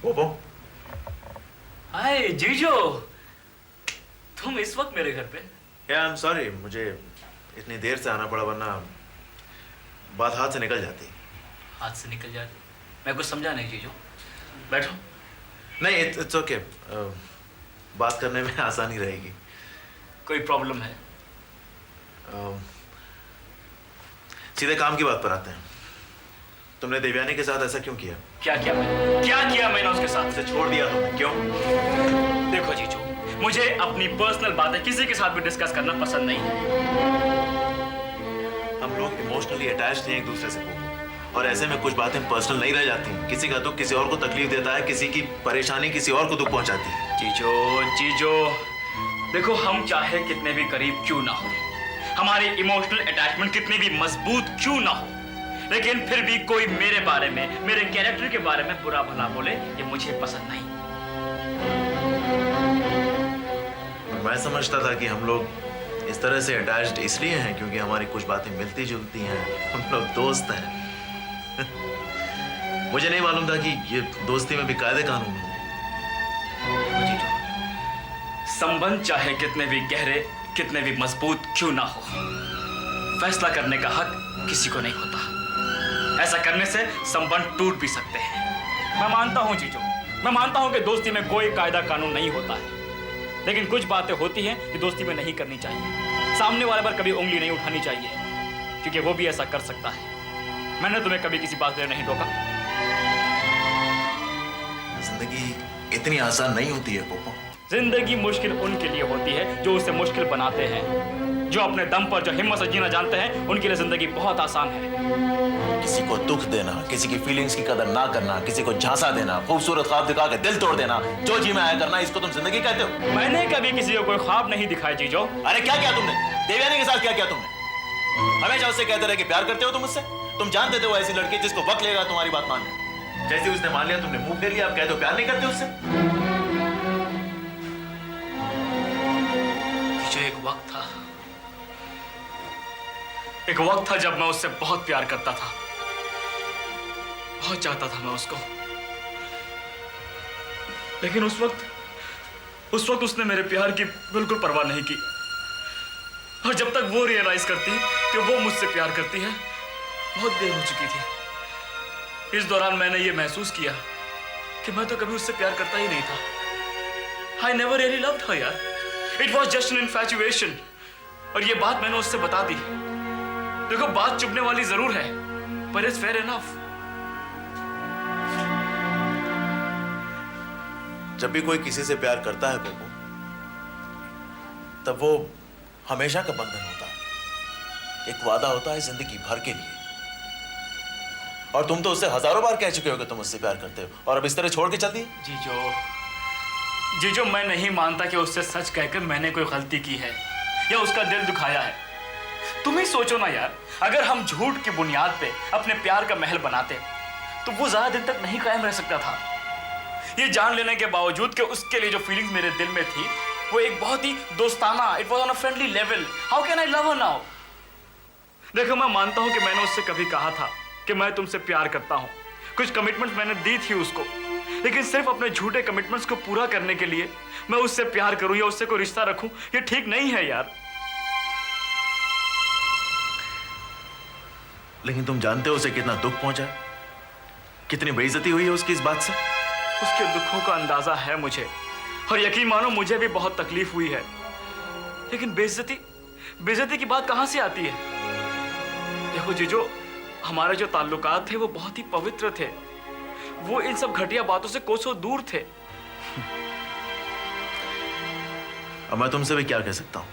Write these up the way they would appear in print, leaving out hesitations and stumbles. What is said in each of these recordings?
Poopó. हाय जीजो, तुम इस वक्त मेरे घर पे? या आई एम सॉरी, मुझे इतनी देर से आना पड़ा, वरना बात हाथ से निकल जाती। हाथ से निकल जाती? मैं कुछ समझा नहीं जीजो, बैठो। नहीं, इट्स ओके, बात करने में आसानी रहेगी। कोई प्रॉब्लम है? सीधे काम की बात पर आते हैं। तुमने देवयानी के साथ ऐसा क्यों किया? क्या किया मैंने? क्या किया मैंने उसके साथ? उसे छोड़ दिया तुमने, क्यों? देखो जीजो, मुझे अपनी पर्सनल बातें किसी के साथ भी डिस्कस करना पसंद नहीं है। हम लोग इमोशनली अटैच्ड हैं एक दूसरे से, और ऐसे में कुछ बातें पर्सनल नहीं रह जाती। किसी का दुख किसी और को तकलीफ देता है, किसी की परेशानी किसी और को दुख पहुंचाती है। जीजो, देखो, हम चाहे कितने भी करीब क्यों ना हो, हमारी इमोशनल अटैचमेंट कितनी भी मजबूत क्यों ना हो, लेकिन फिर भी कोई मेरे बारे में, मेरे कैरेक्टर के बारे में बुरा भला बोले, ये मुझे पसंद नहीं। मैं समझता था कि हम लोग इस तरह से अटैच्ड इसलिए हैं क्योंकि हमारी कुछ बातें मिलती जुलती हैं, हम लोग दोस्त हैं। मुझे नहीं मालूम था कि ये दोस्ती में भी कायदे कानून हैं। संबंध चाहे कितने भी गहरे, कितने भी मजबूत क्यों ना हो, फैसला करने का हक किसी को नहीं होता। ऐसा करने से संबंध टूट भी सकते हैं। मैं मानता हूं जीजो, मैं मानता हूं कि दोस्ती में कोई कायदा कानून नहीं होता है, लेकिन कुछ बातें होती हैं कि दोस्ती में नहीं करनी चाहिए। सामने वाले पर कभी उंगली नहीं उठानी चाहिए, क्योंकि वो भी ऐसा कर सकता है। मैंने तुम्हें कभी किसी बात से नहीं रोका। जिंदगी इतनी आसान नहीं होती है पोपो। जिंदगी मुश्किल उनके लिए होती है जो उसे मुश्किल बनाते हैं। जो अपने दम पर, जो हिम्मत से जीना जानते हैं, उनके लिए जिंदगी बहुत आसान है। किसी को दुख देना, किसी की फीलिंग्स की कदर ना करना, किसी को झांसा देना, खूबसूरत ख्वाब दिखा के दिल तोड़ देना, जो जी में आया करना, इसको तुम जिंदगी कहते हो? मैंने कभी किसी को कोई ख्वाब नहीं दिखाया जीजो। अरे क्या किया तुमने? देवयानी के साथ क्या किया तुमने? हमेशा उससे कहते रहे कि प्यार करते हो तुम उससे। तुम जानते थे वो ऐसी लड़की जिसको वक्त लगेगा तुम्हारी बात मानने। जैसे उसने मान लिया, तुमने मुंह फेर लिया, अब कहते हो प्यार नहीं करते उससे। जो एक वक्त था जब मैं उससे बहुत प्यार करता था, बहुत चाहता था मैं उसको, लेकिन उस वक्त उसने मेरे प्यार की बिल्कुल परवाह नहीं की। और जब तक वो रियलाइज करती कि वो मुझसे प्यार करती है, बहुत देर हो चुकी थी। इस दौरान मैंने ये महसूस किया कि मैं तो कभी उससे प्यार करता ही नहीं था। I never really loved her यार। It was just an infatuation। और ये बात मैंने उससे बता दी। देखो, बात चुभने वाली जरूर है, पर it's fair enough। जब भी कोई किसी से प्यार करता है पोपो, तब वो हमेशा का बंधन होता है, एक वादा होता है जिंदगी भर के लिए। और तुम तो उससे हजारों बार कह चुके हो कि तुम उससे प्यार करते हो, और अब इस तरह छोड़ के चलती है। जीजो, मैं नहीं मानता कि उससे सच कहकर मैंने कोई गलती की है या उसका दिल दुखाया है। तुम ही सोचो ना यार, अगर हम झूठ की बुनियाद पे अपने प्यार का महल बनाते तो वो ज्यादा दिन तक नहीं कायम रह सकता था। ये जान लेने के बावजूद कि उसके लिए जो फीलिंग्स मेरे दिल में थी वो एक बहुत ही दोस्ताना, it was on a friendly level. How can I love her now? देखो, मैं मानता हूं कि मैंने उससे कभी कहा था कि मैं तुमसे प्यार करता हूं, कुछ कमिटमेंट्स मैंने दी थी उसको, लेकिन सिर्फ अपने झूठे कमिटमेंट्स को पूरा करने के लिए मैं उससे प्यार करूं या उससे कोई रिश्ता रखूं, ये ठीक नहीं है यार। लेकिन तुम जानते हो उसे कितना दुख पहुंचा, कितनी बेइज्जती हुई है उसकी इस बात से। उसके दुखों का अंदाजा है मुझे, और यकीन मानो मुझे भी बहुत तकलीफ हुई है, लेकिन बेइज्जती की बात कहां से आती है? देखो जीजो, हमारे जो ताल्लुकात थे वो बहुत ही पवित्र थे, वो इन सब घटिया बातों से कोसों दूर थे। अब मैं तुमसे भी क्या कह सकता हूं?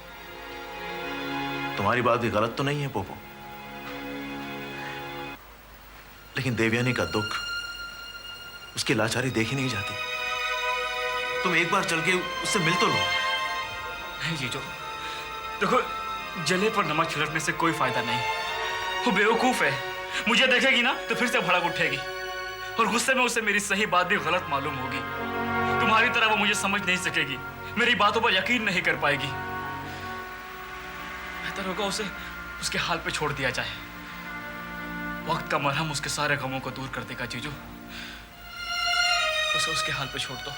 तुम्हारी बात भी गलत तो नहीं है पोपो, लेकिन देवयानी का दुख, उसकी लाचारी देखी नहीं जाती। तुम एक बार चल के उससे मिल तो लो। नहीं जीजो, देखो, जले पर नमक छिड़कने से कोई फायदा नहीं। वो बेवकूफ है, मुझे देखेगी ना तो फिर से भड़क उठेगी, और गुस्से में उसे मेरी सही बात भी गलत मालूम होगी। तुम्हारी तरह वो मुझे समझ नहीं सकेगी, मेरी बातों पर यकीन नहीं कर पाएगी। बेहतर होगा उसे उसके हाल पे छोड़ दिया जाए। वक्त का मरहम उसके सारे गमों को दूर कर देगा जीजू। उसे उसके हाल पे छोड़ दो।